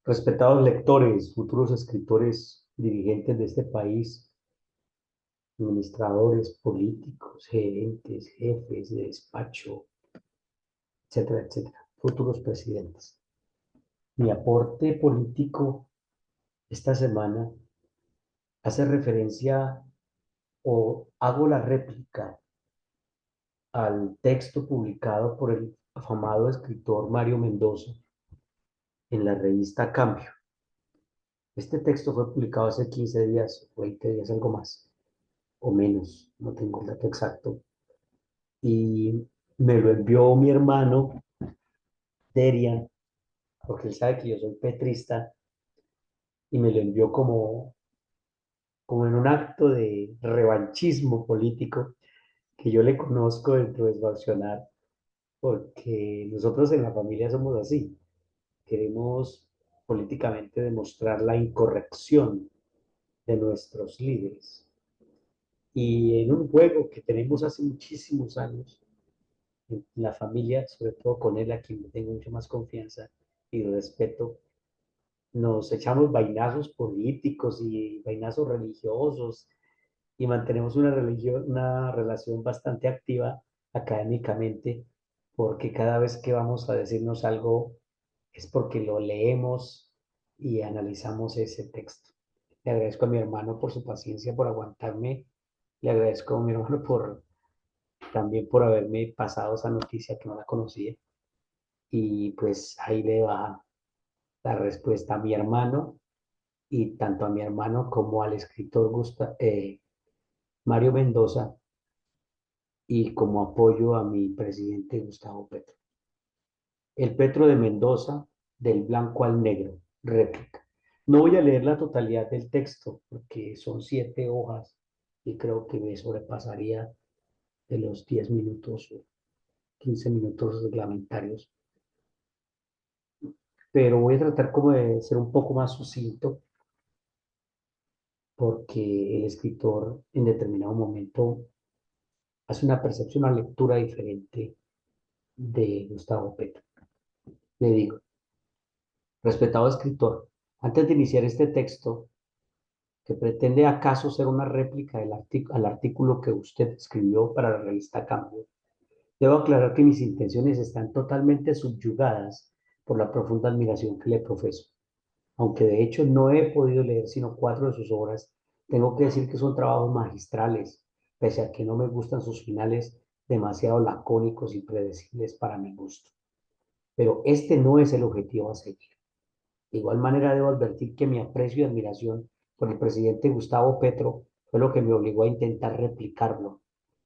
Respetados lectores, futuros escritores, dirigentes de este país, administradores políticos, gerentes, jefes de despacho, etcétera, etcétera, futuros presidentes. Mi aporte político esta semana hace referencia o hago la réplica al texto publicado por el afamado escritor Mario Mendoza en la revista Cambio. Este texto fue publicado hace 15 días, o 20 días, algo más, o menos, no tengo el dato exacto, y me lo envió mi hermano Derian, porque él sabe que yo soy petrista, y me lo envió como en un acto de revanchismo político que yo le conozco dentro de su accionar, porque nosotros en la familia somos así, queremos políticamente demostrar la incorrección de nuestros líderes. Y en un juego que tenemos hace muchísimos años, en la familia, sobre todo con él, a quien tengo mucha más confianza y respeto, nos echamos vainazos políticos y vainazos religiosos y mantenemos una relación bastante activa académicamente, porque cada vez que vamos a decirnos algo es porque lo leemos y analizamos ese texto. Le agradezco a mi hermano por su paciencia, por aguantarme. Le agradezco a mi hermano también por haberme pasado esa noticia que no la conocía. Y pues ahí le va la respuesta a mi hermano y tanto a mi hermano como al escritor Mario Mendoza y como apoyo a mi presidente Gustavo Petro. El Petro de Mendoza, del blanco al negro, réplica. No voy a leer la totalidad del texto porque son 7 hojas y creo que me sobrepasaría de los 10 minutos o 15 minutos reglamentarios, pero voy a tratar como de ser un poco más sucinto porque el escritor en determinado momento hace una percepción, una lectura diferente de Gustavo Petro. Le digo, respetado escritor, antes de iniciar este texto, que pretende acaso ser una réplica al artículo que usted escribió para la revista Cambio, debo aclarar que mis intenciones están totalmente subyugadas por la profunda admiración que le profeso. Aunque de hecho no he podido leer sino 4 de sus obras, tengo que decir que son trabajos magistrales, pese a que no me gustan sus finales demasiado lacónicos y predecibles para mi gusto. Pero este no es el objetivo a seguir. De igual manera debo advertir que mi aprecio y admiración por el presidente Gustavo Petro fue lo que me obligó a intentar replicarlo.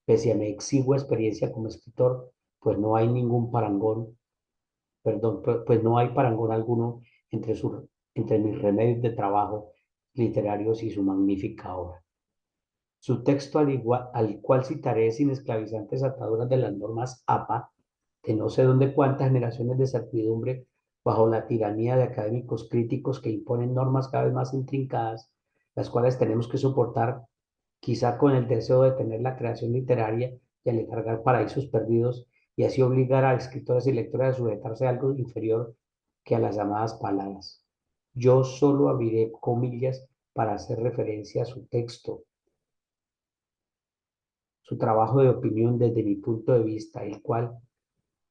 Pese a mi exigua experiencia como escritor, pues no hay ningún parangón, perdón, pues no hay parangón alguno entre, entre mis remedios de trabajo literarios y su magnífica obra. Su texto, al cual citaré sin esclavizantes ataduras de las normas APA, de no sé dónde cuántas generaciones de servidumbre bajo la tiranía de académicos críticos que imponen normas cada vez más intrincadas, las cuales tenemos que soportar, quizá con el deseo de tener la creación literaria y aletargar paraísos perdidos, y así obligar a escritores y lectores a sujetarse a algo inferior que a las llamadas palabras. Yo solo abriré comillas para hacer referencia a su texto, su trabajo de opinión desde mi punto de vista, el cual,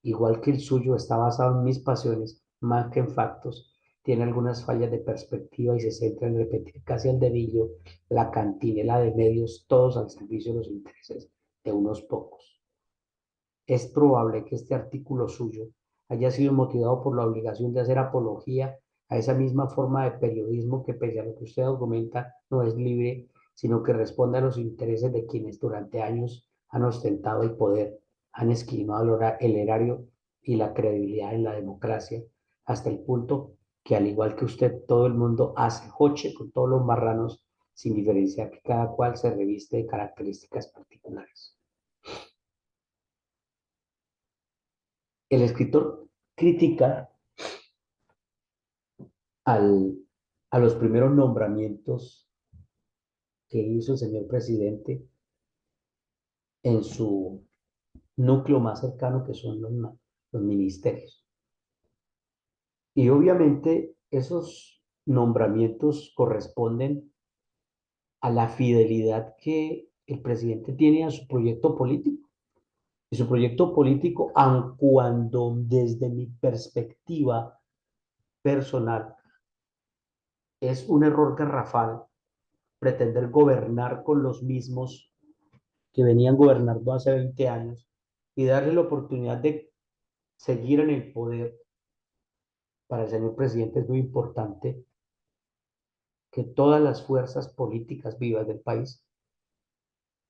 igual que el suyo, está basado en mis pasiones más que en factos, tiene algunas fallas de perspectiva y se centra en repetir casi al dedillo la cantinela de medios, todos al servicio de los intereses de unos pocos. Es probable que este artículo suyo haya sido motivado por la obligación de hacer apología a esa misma forma de periodismo que, pese a lo que usted argumenta, no es libre, sino que responde a los intereses de quienes durante años han ostentado el poder, han esquilmado el erario y la credibilidad en la democracia, hasta el punto que, al igual que usted, todo el mundo hace joche con todos los marranos, sin diferenciar que cada cual se reviste de características particulares. El escritor critica al, a los primeros nombramientos que hizo el señor presidente en su núcleo más cercano, que son los ministerios. Y obviamente esos nombramientos corresponden a la fidelidad que el presidente tiene a su proyecto político. Y su proyecto político, aun cuando desde mi perspectiva personal es un error garrafal pretender gobernar con los mismos que venían gobernando hace 20 años y darle la oportunidad de seguir en el poder. Para el señor presidente es muy importante que todas las fuerzas políticas vivas del país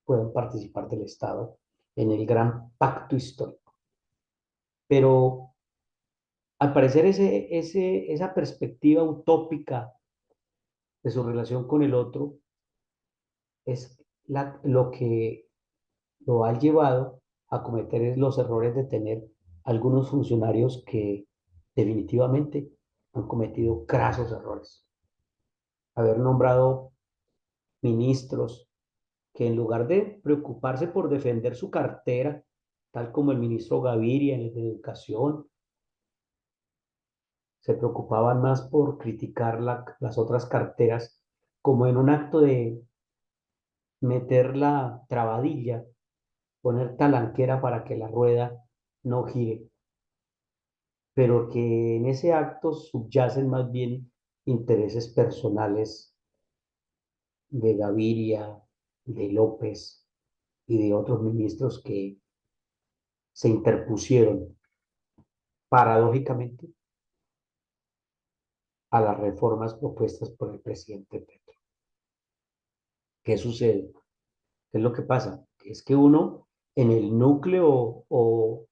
puedan participar del Estado en el gran pacto histórico. Pero al parecer esa perspectiva utópica de su relación con el otro es lo que lo ha llevado a cometer los errores de tener algunos funcionarios que definitivamente han cometido crasos errores. Haber nombrado ministros que en lugar de preocuparse por defender su cartera, tal como el ministro Gaviria en Educación, se preocupaban más por criticar las otras carteras como en un acto de meter la trabadilla, poner talanquera para que la rueda no gire, pero que en ese acto subyacen más bien intereses personales de Gaviria, de López y de otros ministros que se interpusieron paradójicamente a las reformas propuestas por el presidente Petro. ¿Qué sucede? ¿Qué es lo que pasa? Es que uno en el núcleo o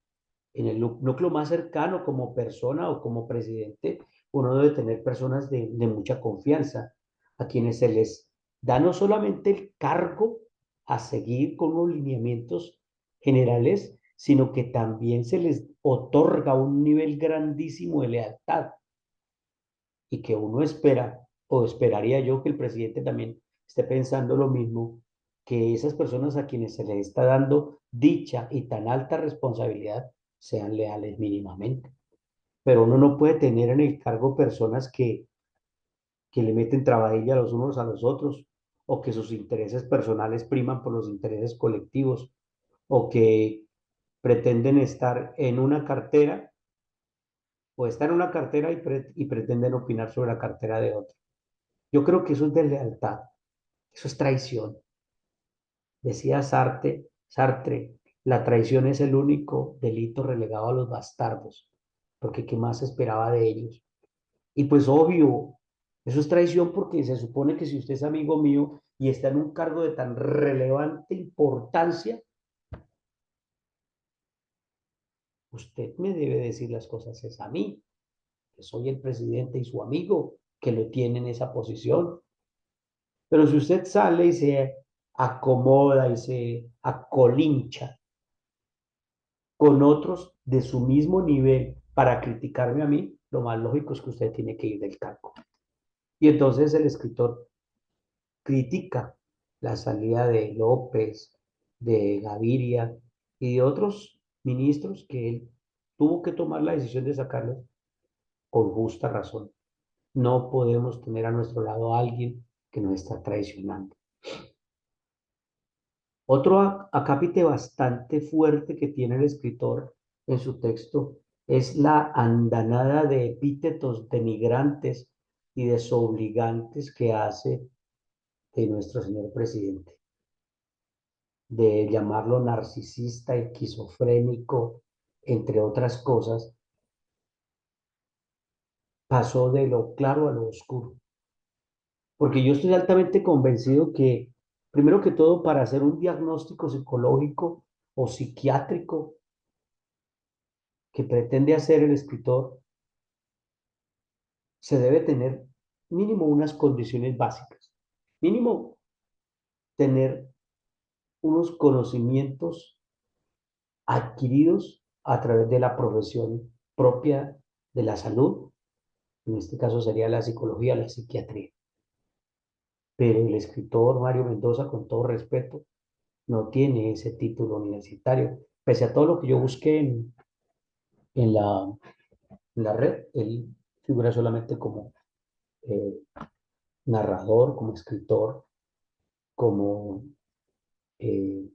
en el núcleo más cercano como persona o como presidente, uno debe tener personas de mucha confianza a quienes se les da no solamente el cargo a seguir con los lineamientos generales, sino que también se les otorga un nivel grandísimo de lealtad y que uno espera, o esperaría yo que el presidente también esté pensando lo mismo, que esas personas a quienes se les está dando dicha y tan alta responsabilidad sean leales mínimamente. Pero uno no puede tener en el cargo personas que le meten trabadilla los unos a los otros, o que sus intereses personales priman por los intereses colectivos, o que pretenden estar en una cartera, o estar en una cartera y pretenden opinar sobre la cartera de otro. Yo creo que eso es deslealtad, eso es traición. Decía Sartre, la traición es el único delito relegado a los bastardos, porque ¿qué más se esperaba de ellos? Y pues obvio, eso es traición porque se supone que si usted es amigo mío y está en un cargo de tan relevante importancia, usted me debe decir las cosas es a mí, que soy el presidente y su amigo, que lo tiene en esa posición. Pero si usted sale y se acomoda y se acolincha con otros de su mismo nivel para criticarme a mí, lo más lógico es que usted tiene que ir del cargo. Y entonces el escritor critica la salida de López, de Gaviria y de otros ministros que él tuvo que tomar la decisión de sacarlos con justa razón. No podemos tener a nuestro lado a alguien que nos está traicionando. Otro acápite bastante fuerte que tiene el escritor en su texto es la andanada de epítetos denigrantes y desobligantes que hace de nuestro señor presidente, de llamarlo narcisista, esquizofrénico, entre otras cosas, pasó de lo claro a lo oscuro. Porque yo estoy altamente convencido que, primero que todo, para hacer un diagnóstico psicológico o psiquiátrico que pretende hacer el escritor, se debe tener mínimo unas condiciones básicas. Mínimo tener unos conocimientos adquiridos a través de la profesión propia de la salud, en este caso sería la psicología, la psiquiatría. Pero el escritor Mario Mendoza, con todo respeto, no tiene ese título universitario. Pese a todo lo que yo busqué en la red, él figura solamente como eh, narrador, como escritor, como eh,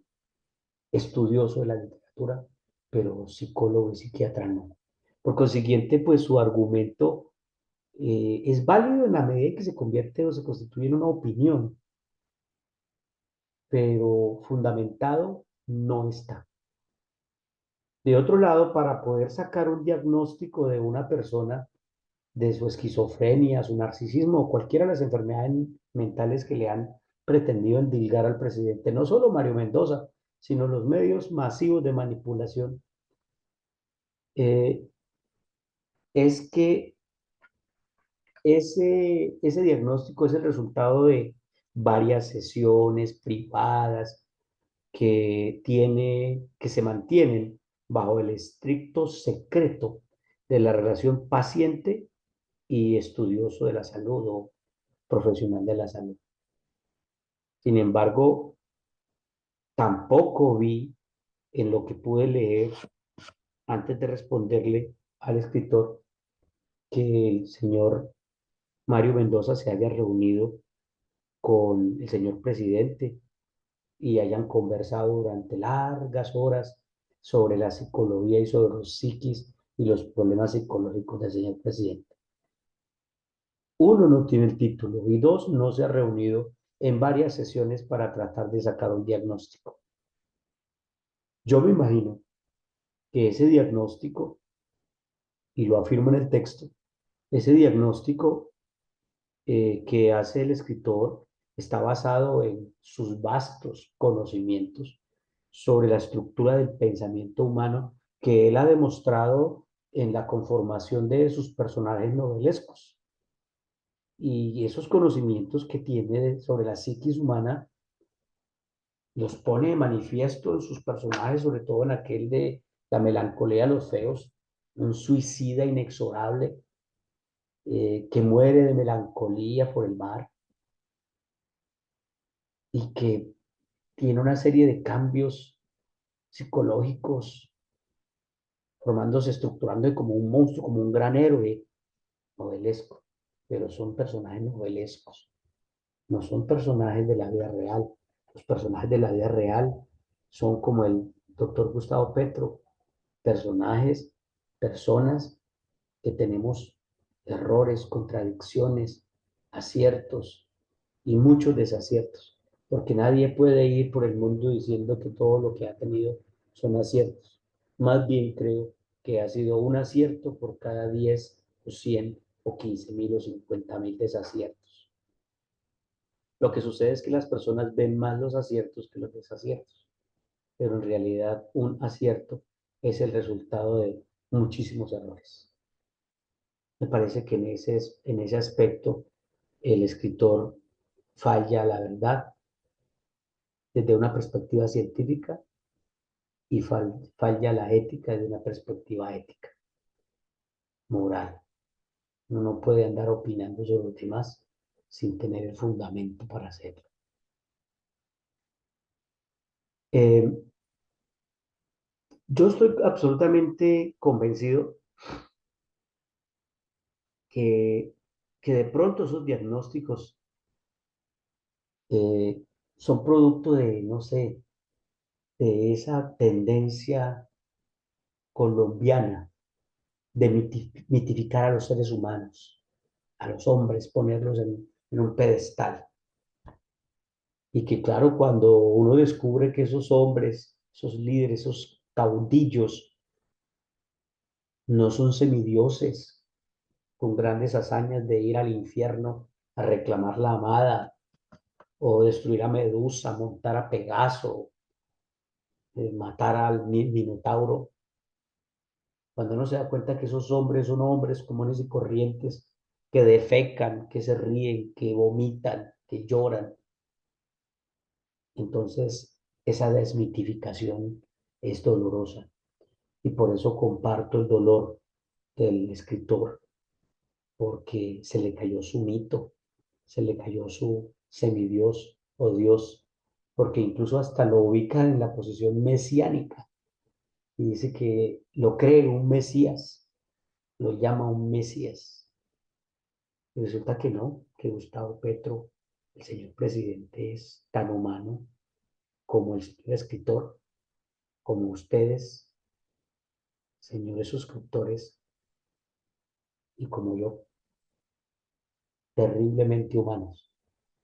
estudioso de la literatura, pero psicólogo y psiquiatra no. Por consiguiente, pues su argumento es válido en la medida que se convierte o se constituye en una opinión, pero fundamentado no está. De otro lado, para poder sacar un diagnóstico de una persona, de su esquizofrenia, su narcisismo o cualquiera de las enfermedades mentales que le han pretendido endilgar al presidente, no solo Mario Mendoza, sino los medios masivos de manipulación, eh, es que ese diagnóstico es el resultado de varias sesiones privadas que se mantienen bajo el estricto secreto de la relación paciente y estudioso de la salud o profesional de la salud. Sin embargo, tampoco vi en lo que pude leer antes de responderle al escritor que el señor Mario Mendoza se haya reunido con el señor presidente y hayan conversado durante largas horas sobre la psicología y sobre los psiquis y los problemas psicológicos del señor presidente. Uno, no tiene el título y dos, no se ha reunido en varias sesiones para tratar de sacar un diagnóstico. Yo me imagino que ese diagnóstico, y lo afirmo en el texto, ese diagnóstico que hace el escritor está basado en sus vastos conocimientos sobre la estructura del pensamiento humano que él ha demostrado en la conformación de sus personajes novelescos. Y esos conocimientos que tiene sobre la psiquis humana los pone de manifiesto en sus personajes, sobre todo en aquel de la melancolía de los feos, un suicida inexorable que muere de melancolía por el mar y que tiene una serie de cambios psicológicos, formándose, estructurando como un monstruo, como un gran héroe novelesco, pero son personajes novelescos, no son personajes de la vida real. Los personajes de la vida real son como el doctor Gustavo Petro, personajes, personas que tenemos errores, contradicciones, aciertos y muchos desaciertos, porque nadie puede ir por el mundo diciendo que todo lo que ha tenido son aciertos. Más bien creo que ha sido un acierto por cada 10 o 100 o 15.000 o 50.000 desaciertos. Lo que sucede es que las personas ven más los aciertos que los desaciertos, pero en realidad un acierto es el resultado de muchísimos errores. Me parece que en ese aspecto el escritor falla la verdad desde una perspectiva científica y falla la ética desde una perspectiva ética, moral. Uno no puede andar opinando sobre los demás sin tener el fundamento para hacerlo. Eh, yo estoy absolutamente convencido que, que de pronto esos diagnósticos eh, son producto de, no sé, de esa tendencia colombiana de mitificar a los seres humanos, a los hombres, ponerlos en un pedestal. Y que claro, cuando uno descubre que esos hombres, esos líderes, esos caudillos, no son semidioses con grandes hazañas de ir al infierno a reclamar la amada o destruir a Medusa, montar a Pegaso, matar al Minotauro, cuando uno se da cuenta que esos hombres son hombres comunes y corrientes que defecan, que se ríen, que vomitan, que lloran, entonces esa desmitificación es dolorosa y por eso comparto el dolor del escritor, porque se le cayó su mito, se le cayó su semidios o Dios, porque incluso hasta lo ubica en la posición mesiánica y dice que lo cree un Mesías, lo llama un Mesías. Y resulta que no, que Gustavo Petro, el señor presidente, es tan humano como el señor escritor, como ustedes, señores suscriptores, y como yo, terriblemente humanos.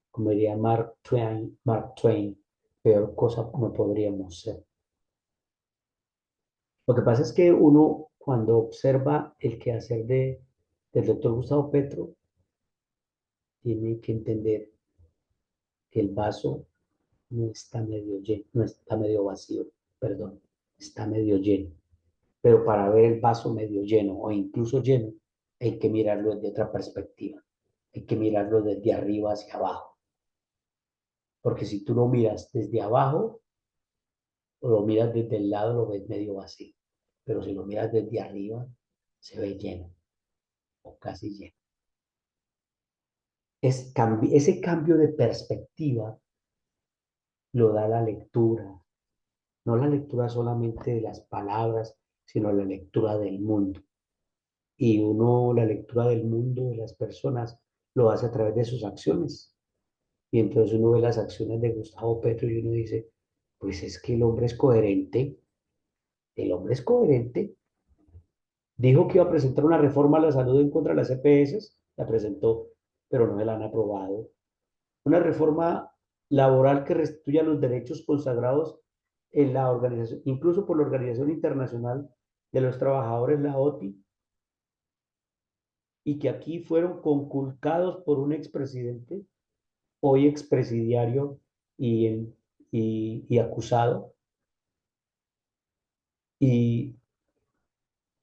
Como diría Mark Twain, peor cosa no podríamos ser. Lo que pasa es que uno, cuando observa el quehacer del doctor Gustavo Petro, tiene que entender que el vaso no está medio lleno, no está medio vacío, perdón, está medio lleno. Pero para ver el vaso medio lleno o incluso lleno, hay que mirarlo desde otra perspectiva. Hay que mirarlo desde arriba hacia abajo. Porque si tú lo miras desde abajo o lo miras desde el lado, lo ves medio vacío. Pero si lo miras desde arriba, se ve lleno o casi lleno. Ese cambio de perspectiva lo da la lectura, no la lectura solamente de las palabras, sino la lectura del mundo. Y uno, la lectura del mundo, de las personas, lo hace a través de sus acciones. Y entonces uno ve las acciones de Gustavo Petro y uno dice, pues es que el hombre es coherente. Dijo que iba a presentar una reforma a la salud en contra de las EPS, la presentó, pero no se la han aprobado. Una reforma laboral que restituya los derechos consagrados en la organización, incluso por la Organización Internacional de los Trabajadores, la OTI, y que aquí fueron conculcados por un expresidente, hoy expresidiario y, y acusado. Y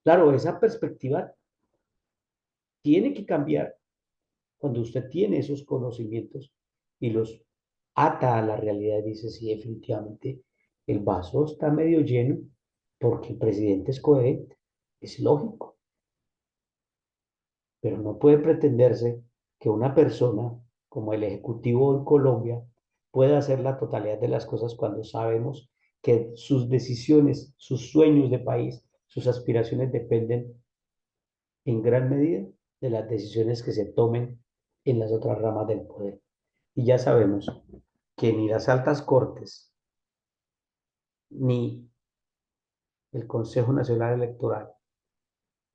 claro, esa perspectiva tiene que cambiar cuando usted tiene esos conocimientos y los ata a la realidad y dice, sí, definitivamente el vaso está medio lleno porque el presidente es coherente, es lógico, pero no puede pretenderse que una persona como el Ejecutivo en Colombia pueda hacer la totalidad de las cosas cuando sabemos que sus decisiones, sus sueños de país, sus aspiraciones dependen en gran medida de las decisiones que se tomen en las otras ramas del poder. Y ya sabemos que ni las altas cortes, ni el Consejo Nacional Electoral,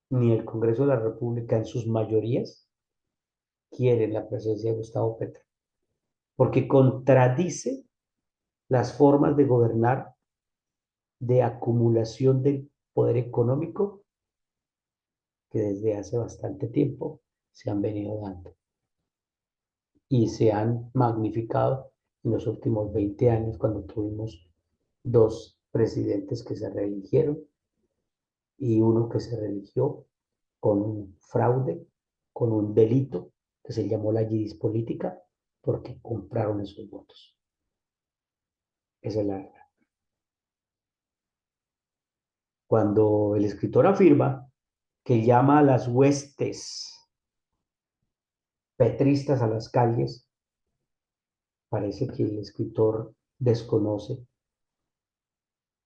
ni el Congreso de la República en sus mayorías quieren la presencia de Gustavo Petro, porque contradice las formas de gobernar de acumulación del poder económico que desde hace bastante tiempo se han venido dando y se han magnificado en los últimos 20 años cuando tuvimos dos presidentes que se reeligieron y uno que se religió con un fraude, con un delito que se llamó la yidis política, porque compraron esos votos. Esa es la verdad. Cuando el escritor afirma que llama a las huestes petristas a las calles, parece que el escritor desconoce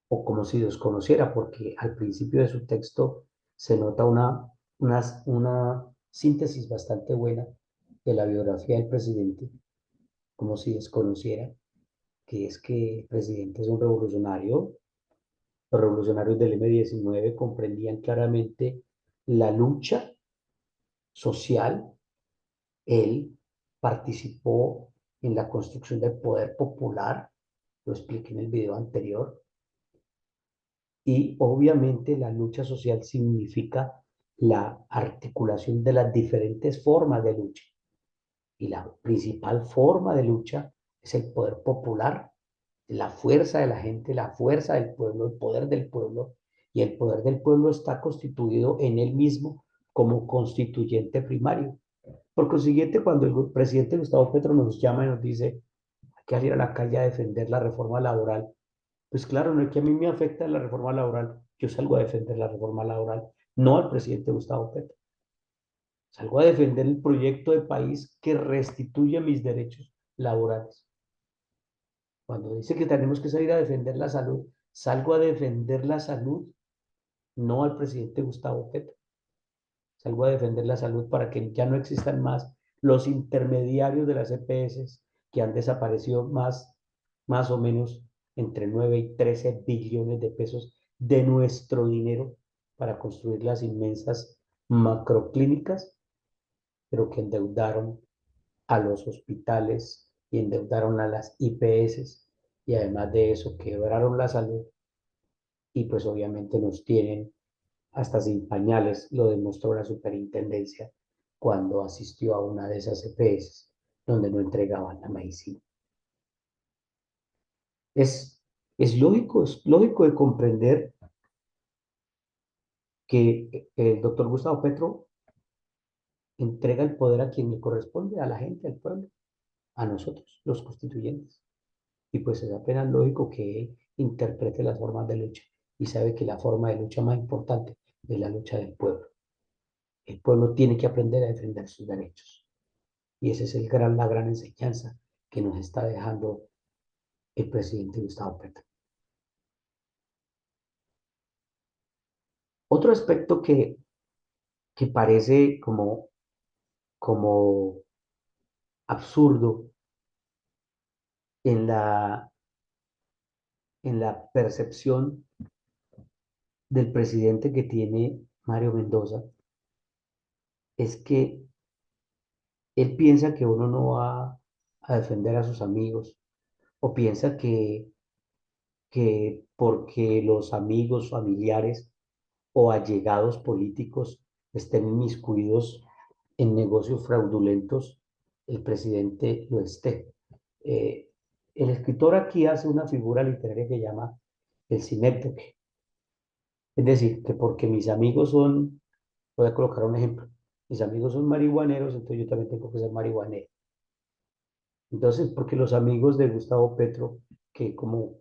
o como si desconociera, porque al principio de su texto se nota una síntesis bastante buena de la biografía del presidente, como si desconociera que es que el presidente es un revolucionario. Los revolucionarios del M-19 comprendían claramente la lucha social. Él participó en la construcción del poder popular, lo expliqué en el video anterior, y obviamente la lucha social significa la articulación de las diferentes formas de lucha. Y la principal forma de lucha es el poder popular, la fuerza de la gente, la fuerza del pueblo, el poder del pueblo. Y el poder del pueblo está constituido en él mismo como constituyente primario. Por consiguiente, cuando el presidente Gustavo Petro nos llama y nos dice hay que salir a la calle a defender la reforma laboral, pues claro, no es que a mí me afecta la reforma laboral, yo salgo a defender la reforma laboral, no al presidente Gustavo Petro. Salgo a defender el proyecto de país que restituye mis derechos laborales. Cuando dice que tenemos que salir a defender la salud, salgo a defender la salud, no al presidente Gustavo Petro. salgo a defender la salud para que ya no existan más los intermediarios de las EPS que han desaparecido más o menos entre 9 y 13 billones de pesos de nuestro dinero para construir las inmensas macroclínicas, pero que endeudaron a los hospitales y endeudaron a las IPS y además de eso quebraron la salud y pues obviamente nos tienen hasta sin pañales, lo demostró la superintendencia cuando asistió a una de esas EPS donde no entregaban la medicina. Es, es lógico de comprender que el doctor Gustavo Petro entrega el poder a quien le corresponde, a la gente, al pueblo, a nosotros, los constituyentes. Y pues es apenas lógico que él interprete las formas de lucha y sabe que la forma de lucha más importante es la lucha del pueblo. El pueblo tiene que aprender a defender sus derechos. Y esa es la gran enseñanza que nos está dejando el presidente Gustavo Petro. Otro aspecto que parece como absurdo en en la percepción del presidente que tiene Mario Mendoza es que él piensa que uno no va a defender a sus amigos o piensa que porque los amigos, familiares o allegados políticos estén inmiscuidos en negocios fraudulentos, el presidente lo esté. Eh, el escritor aquí hace una figura literaria que llama el sinécdoque. Es decir, que porque mis amigos son, voy a colocar un ejemplo, mis amigos son marihuaneros, entonces yo también tengo que ser marihuanero. Entonces, porque los amigos de Gustavo Petro, que como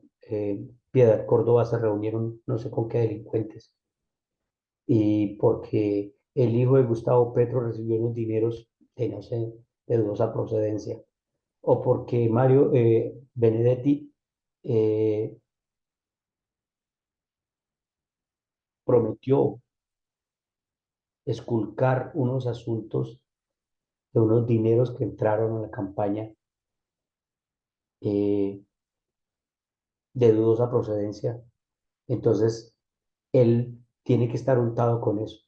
Piedad Córdoba se reunieron no sé con qué delincuentes, y porque el hijo de Gustavo Petro recibió unos dineros de no sé, de dudosa procedencia, o porque Mario Benedetti eh, prometió esculcar unos asuntos de unos dineros que entraron en la campaña eh, de dudosa procedencia. Entonces, él tiene que estar untado con eso.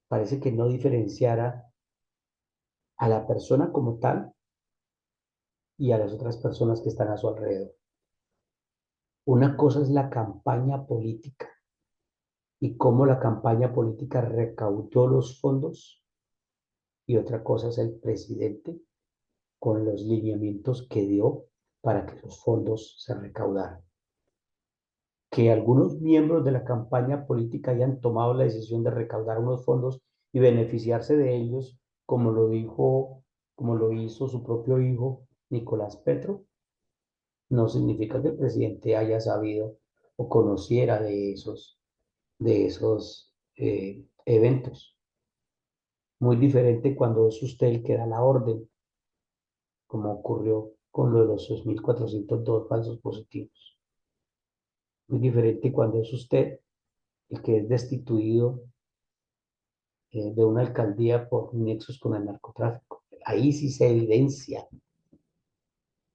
Parece que no diferenciara a la persona como tal y a las otras personas que están a su alrededor. Una cosa es la campaña política y cómo la campaña política recaudó los fondos y otra cosa es el presidente con los lineamientos que dio para que los fondos se recaudaran. Que algunos miembros de la campaña política hayan tomado la decisión de recaudar unos fondos y beneficiarse de ellos, como lo hizo su propio hijo Nicolás Petro, no significa que el presidente haya sabido o conociera de esos eventos. Muy diferente cuando es usted el que da la orden, como ocurrió con lo de los 2.402 falsos positivos. Muy diferente cuando es usted el que es destituido de una alcaldía por nexos con el narcotráfico. Ahí sí se evidencia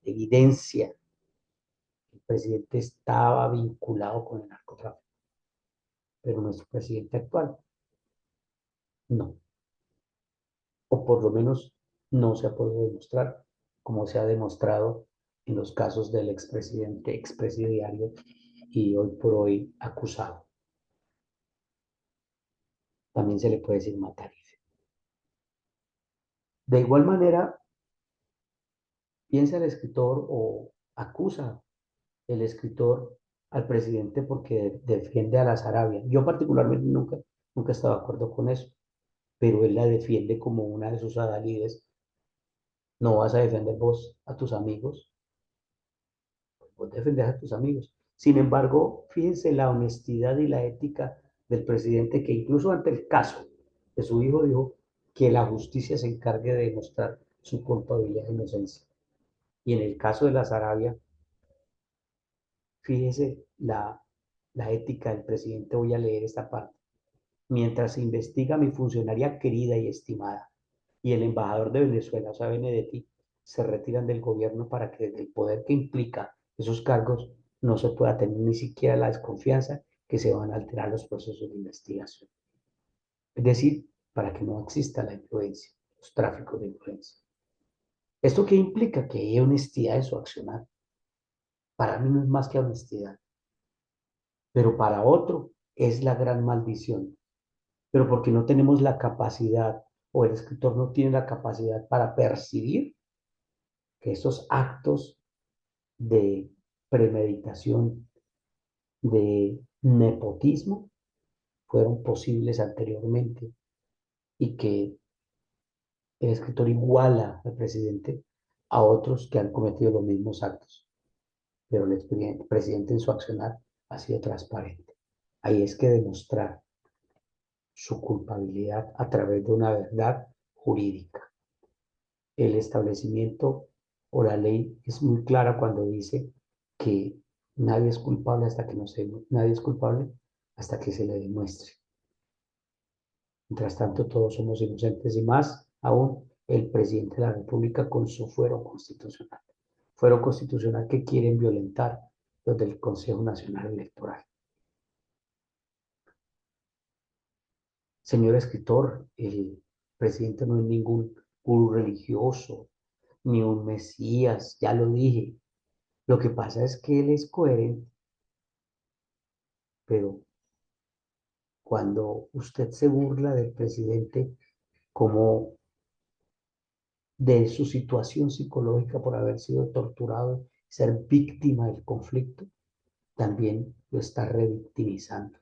que el presidente estaba vinculado con el narcotráfico, pero nuestro presidente actual no, o por lo menos no se ha podido demostrar como se ha demostrado en los casos del expresidente, expresidiario y hoy por hoy acusado. También se le puede decir Matarife. De igual manera, piensa el escritor o acusa el escritor al presidente porque defiende a la Sarabia. Yo particularmente nunca he estado de acuerdo con eso, pero él la defiende como una de sus adalides. No vas a defender vos a tus amigos, vos defendés a tus amigos. Sin embargo, fíjense la honestidad y la ética del presidente que incluso ante el caso de su hijo dijo que la justicia se encargue de demostrar su culpabilidad e inocencia. Y en el caso de la Sarabia, fíjese la ética del presidente. Voy a leer esta parte. mientras se investiga a mi funcionaria querida y estimada y el embajador de Venezuela, o sea, Benedetti, se retiran del gobierno para que desde el poder que implica esos cargos no se pueda tener ni siquiera la desconfianza que se van a alterar los procesos de investigación. Es decir, para que no exista la influencia, los tráficos de influencia. ¿Esto qué implica? Que hay honestidad en su accionar. Para mí no es más que honestidad, pero para otro es la gran maldición. Pero porque no tenemos la capacidad, o el escritor no tiene la capacidad para percibir que esos actos de premeditación, de nepotismo, fueron posibles anteriormente y que el escritor iguala al presidente a otros que han cometido los mismos actos, pero el presidente en su accionar ha sido transparente. Ahí es que demostrar su culpabilidad a través de una verdad jurídica. El establecimiento o la ley es muy clara cuando dice que nadie es culpable hasta que no se, nadie es culpable hasta que se le demuestre. Mientras tanto, todos somos inocentes y más aún el presidente de la República con su fuero constitucional. Fuero constitucional que quieren violentar los del Consejo Nacional Electoral. Señor escritor, el presidente no es ningún gurú religioso, ni un mesías, ya lo dije. Lo que pasa es que él es coherente, pero cuando usted se burla del presidente como de su situación psicológica por haber sido torturado, ser víctima del conflicto, también lo está revictimizando.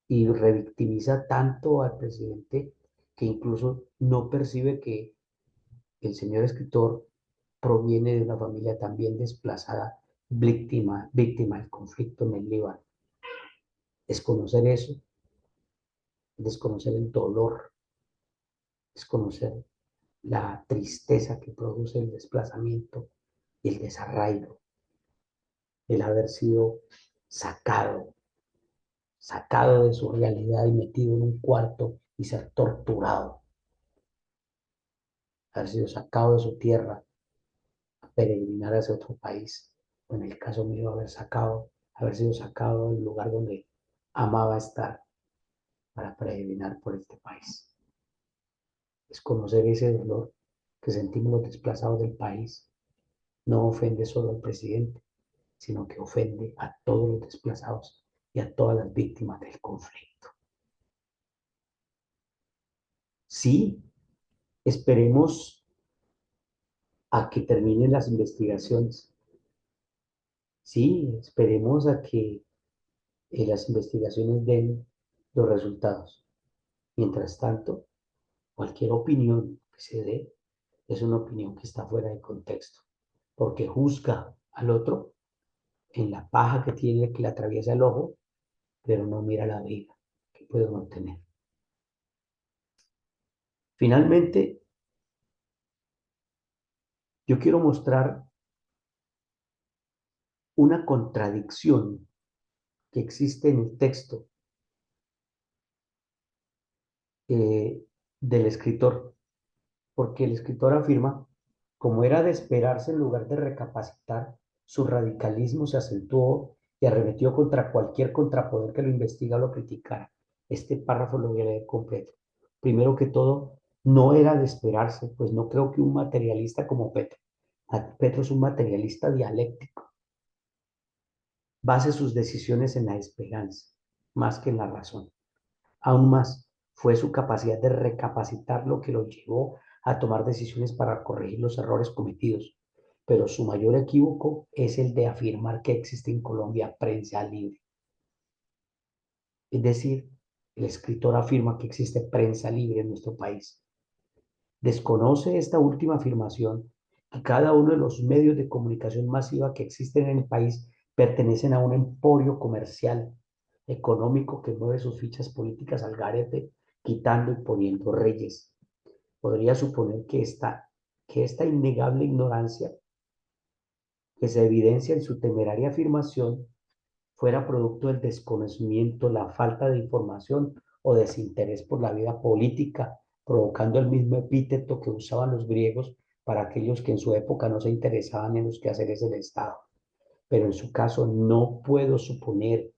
Y revictimiza tanto al presidente que incluso no percibe que el señor escritor proviene de una familia también desplazada, víctima del conflicto en el Líbano. Desconocer eso, desconocer el dolor, desconocer la tristeza que produce el desplazamiento y el desarraigo, el haber sido sacado, sacado de su realidad y metido en un cuarto y ser torturado, haber sido sacado de su tierra a peregrinar hacia otro país, o en el caso mío haber sido sacado del lugar donde amaba estar para peregrinar por este país. Es conocer ese dolor que sentimos los desplazados del país. No ofende solo al presidente, sino que ofende a todos los desplazados y a todas las víctimas del conflicto. Sí, esperemos a que terminen las investigaciones. Sí, esperemos a que las investigaciones den los resultados. Mientras tanto, cualquier opinión que se dé es una opinión que está fuera de contexto, porque juzga al otro en la paja que tiene, que le atraviesa el ojo, pero no mira la viga que puede obtener. Finalmente, yo quiero mostrar una contradicción que existe en el texto eh, del escritor, porque el escritor afirma, como era de esperarse, en lugar de recapacitar, su radicalismo se acentuó y arremetió contra cualquier contrapoder que lo investiga o lo criticara. Este párrafo lo voy a leer completo. Primero que todo, no era de esperarse, pues no creo que un materialista como Petro, Petro es un materialista dialéctico, base sus decisiones en la esperanza, más que en la razón. Aún más, fue su capacidad de recapacitar lo que lo llevó a tomar decisiones para corregir los errores cometidos. Pero su mayor equívoco es el de afirmar que existe en Colombia prensa libre. Es decir, el escritor afirma que existe prensa libre en nuestro país. Desconoce esta última afirmación que cada uno de los medios de comunicación masiva que existen en el país pertenecen a un emporio comercial, económico que mueve sus fichas políticas al garete, quitando y poniendo reyes. Podría suponer que esta innegable ignorancia que se evidencia en su temeraria afirmación fuera producto del desconocimiento, la falta de información o desinterés por la vida política, provocando el mismo epíteto que usaban los griegos para aquellos que en su época no se interesaban en los quehaceres del Estado. Pero en su caso no puedo suponer,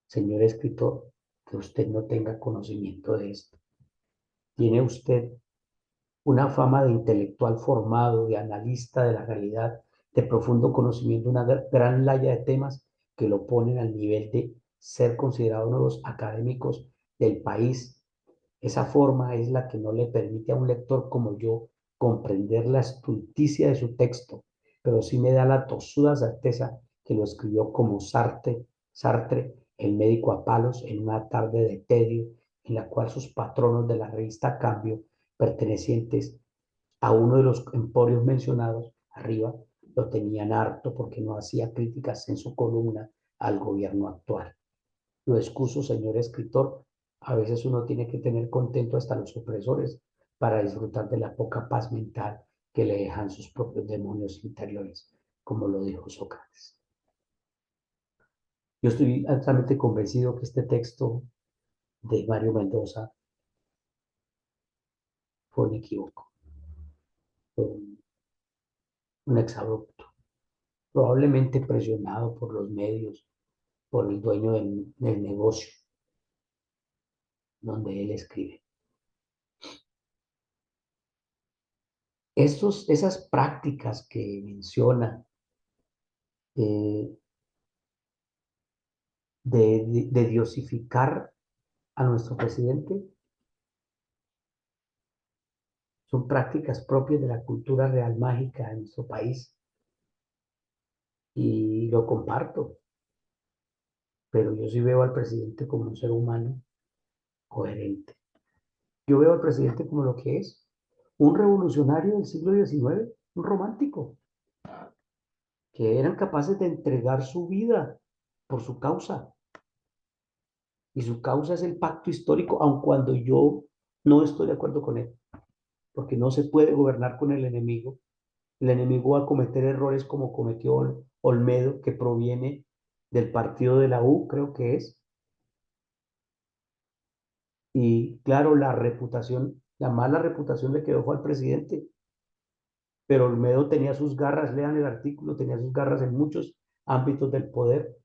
señor escritor, que usted no tenga conocimiento de esto. Tiene usted una fama de intelectual formado, de analista de la realidad, de profundo conocimiento, una gran laya de temas que lo ponen al nivel de ser considerado uno de los académicos del país. Esa forma es la que no le permite a un lector como yo comprender la estulticia de su texto, pero sí me da la tosuda certeza que lo escribió como Sartre, el médico a palos, en una tarde de tedio, en la cual sus patronos de la revista Cambio, pertenecientes a uno de los emporios mencionados arriba, lo tenían harto porque no hacía críticas en su columna al gobierno actual. Lo excuso, señor escritor, a veces uno tiene que tener contento hasta los opresores para disfrutar de la poca paz mental que le dejan sus propios demonios interiores, como lo dijo Sócrates. Yo estoy altamente convencido que este texto de Mario Mendoza fue un equívoco, fue un exabrupto, probablemente presionado por los medios, por el dueño del negocio donde él escribe. Esas prácticas que menciona eh, de diosificar a nuestro presidente son prácticas propias de la cultura real mágica de nuestro país y lo comparto, pero yo sí veo al presidente como un ser humano coherente. Yo veo al presidente como lo que es, un revolucionario del siglo XIX, un romántico, que eran capaces de entregar su vida por su causa. Y su causa es el pacto histórico, aun cuando yo no estoy de acuerdo con él, porque no se puede gobernar con el enemigo. El enemigo va a cometer errores como cometió Olmedo, que proviene del partido de la U, creo que es. Y claro, la reputación, la mala reputación le quedó fue al presidente, pero Olmedo tenía sus garras, lean el artículo, tenía sus garras en muchos ámbitos del poder,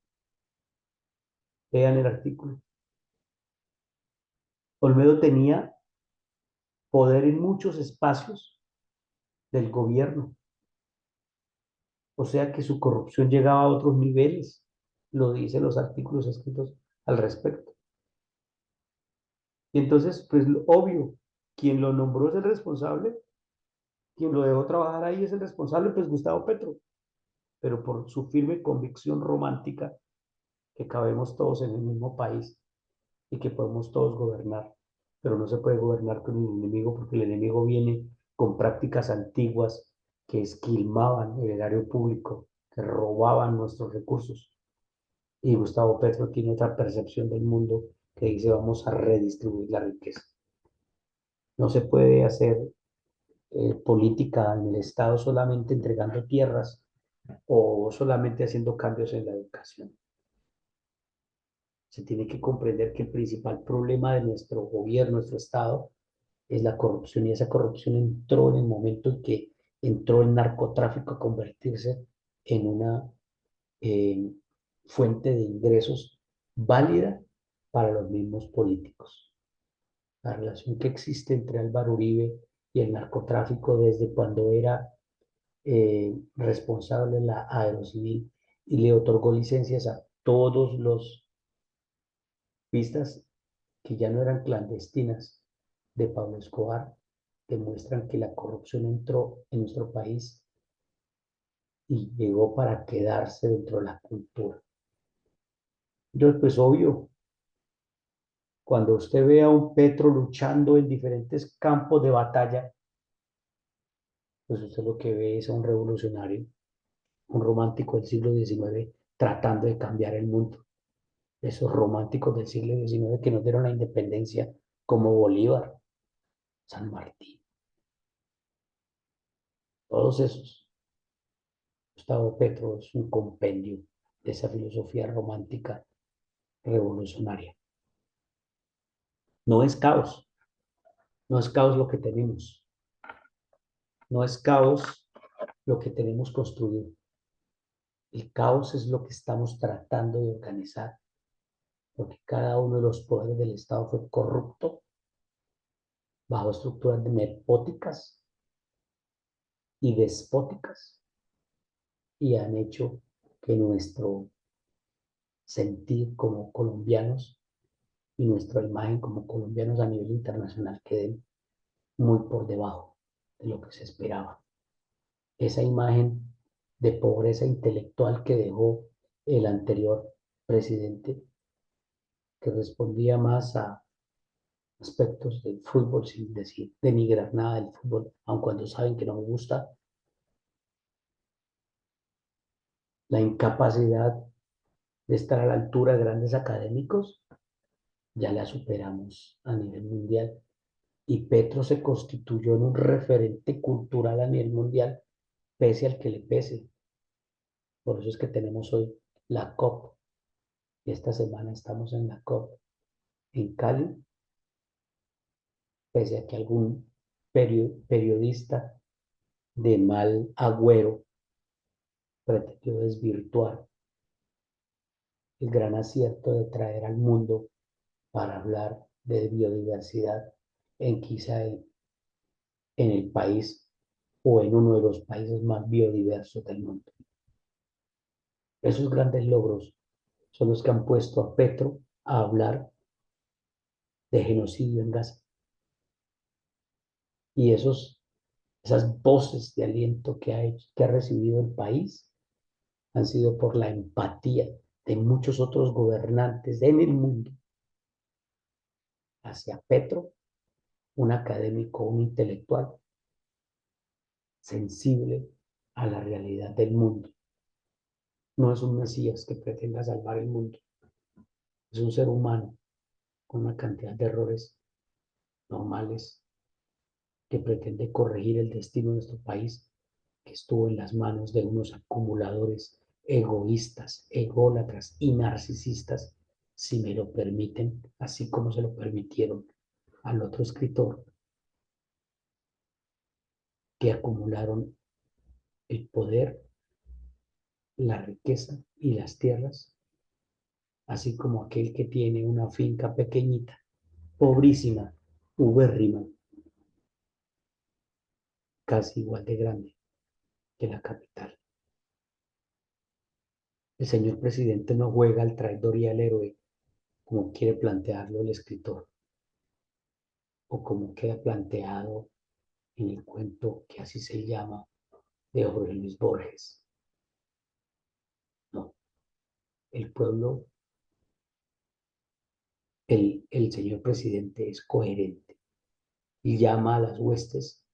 lean el artículo. Olmedo tenía poder en muchos espacios del gobierno, o sea que su corrupción llegaba a otros niveles, lo dicen los artículos escritos al respecto. Y entonces, pues obvio, quien lo nombró es el responsable, quien lo dejó trabajar ahí es el responsable, pues Gustavo Petro, pero por su firme convicción romántica que cabemos todos en el mismo país y que podemos todos gobernar, pero no se puede gobernar con el enemigo porque el enemigo viene con prácticas antiguas que esquilmaban el erario público, que robaban nuestros recursos. Y Gustavo Petro tiene otra percepción del mundo que dice vamos a redistribuir la riqueza. No se puede hacer política en el Estado solamente entregando tierras o solamente haciendo cambios en la educación. Se tiene que comprender que el principal problema de nuestro gobierno, nuestro Estado, es la corrupción y esa corrupción entró en el momento en que entró el narcotráfico a convertirse en una eh, fuente de ingresos válida para los mismos políticos. La relación que existe entre Álvaro Uribe y el narcotráfico desde cuando era responsable de la Aerocivil y le otorgó licencias a todos los pistas que ya no eran clandestinas de Pablo Escobar, demuestran que la corrupción entró en nuestro país y llegó para quedarse dentro de la cultura. Entonces, pues obvio, cuando usted ve a un Petro luchando en diferentes campos de batalla, pues usted lo que ve es a un revolucionario, un romántico del siglo XIX tratando de cambiar el mundo. Esos románticos del siglo XIX que nos dieron la independencia, como Bolívar, San Martín, todos esos. Gustavo Petro es un compendio de esa filosofía romántica revolucionaria. No es caos, no es caos lo que tenemos, no es caos lo que tenemos construido. El caos es lo que estamos tratando de organizar, porque cada uno de los poderes del Estado fue corrupto bajo estructuras nepóticas y despóticas y han hecho que nuestro sentir como colombianos y nuestra imagen como colombianos a nivel internacional queden muy por debajo de lo que se esperaba. Esa imagen de pobreza intelectual que dejó el anterior presidente, que respondía más a aspectos del fútbol sin decir, denigrar nada del fútbol, aun cuando saben que no me gusta, la incapacidad de estar a la altura de grandes académicos, ya la superamos a nivel mundial. Y Petro se constituyó en un referente cultural a nivel mundial, pese al que le pese. Por eso es que tenemos hoy la COP. Y esta semana estamos en la COP en Cali, pese a que algún periodista de mal agüero pretendió desvirtuar el gran acierto de traer al mundo para hablar de biodiversidad en quizá en el país o en uno de los países más biodiversos del mundo. Esos grandes logros son los que han puesto a Petro a hablar de genocidio en Gaza. Y esas voces de aliento que ha recibido el país han sido por la empatía de muchos otros gobernantes en el mundo hacia Petro, un académico, un intelectual sensible a la realidad del mundo. No es un Mesías que pretenda salvar el mundo, es un ser humano con una cantidad de errores normales que pretende corregir el destino de nuestro país, que estuvo en las manos de unos acumuladores egoístas, ególatras y narcisistas, si me lo permiten, así como se lo permitieron al otro escritor, que acumularon el poder, la riqueza y las tierras, así como aquel que tiene una finca pequeñita, pobrísima, ubérrima, casi igual de grande que la capital. El señor presidente no juega al traidor y al héroe como quiere plantearlo el escritor o como queda planteado en el cuento que así se llama de Jorge Luis Borges. No, el pueblo, el señor presidente es coherente y llama a las huestes,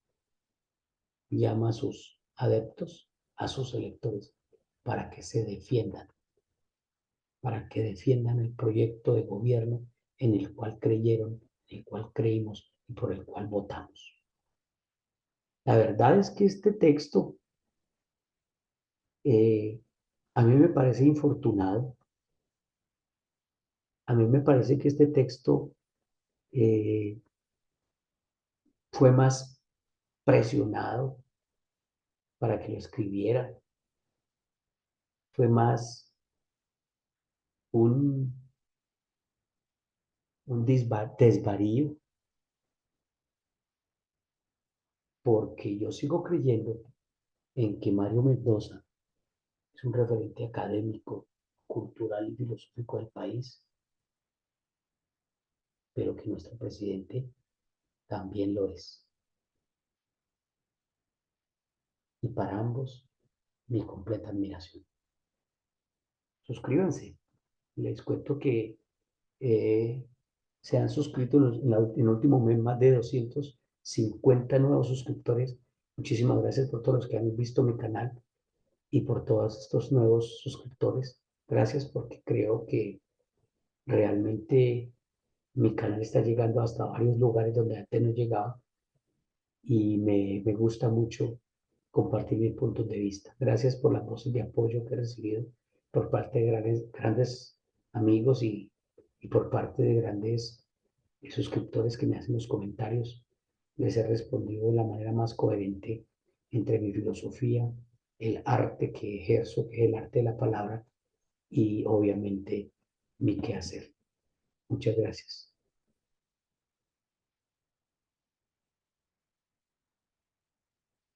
llama a sus adeptos, a sus electores, para que se defiendan, para que defiendan el proyecto de gobierno en el cual creyeron, en el cual creímos y por el cual votamos. La verdad es que este texto eh, a mí me parece infortunado, a mí me parece que este texto eh, fue más presionado para que lo escribiera, fue más un, un desvarío, porque yo sigo creyendo en que Mario Mendoza es un referente académico, cultural y filosófico del país, pero que nuestro presidente también lo es. Y para ambos, mi completa admiración. Suscríbanse. Les cuento que eh, se han suscrito en el último mes más de 250 nuevos suscriptores. Muchísimas gracias por todos los que han visto mi canal y por todos estos nuevos suscriptores. Gracias porque creo que realmente mi canal está llegando hasta varios lugares donde antes no llegaba y me gusta mucho compartir mis puntos de vista. Gracias por las voces de apoyo que he recibido por parte de grandes amigos y por parte de grandes suscriptores que me hacen los comentarios, les he respondido de la manera más coherente entre mi filosofía, el arte que ejerzo, que es el arte de la palabra, y obviamente mi quehacer. Muchas gracias.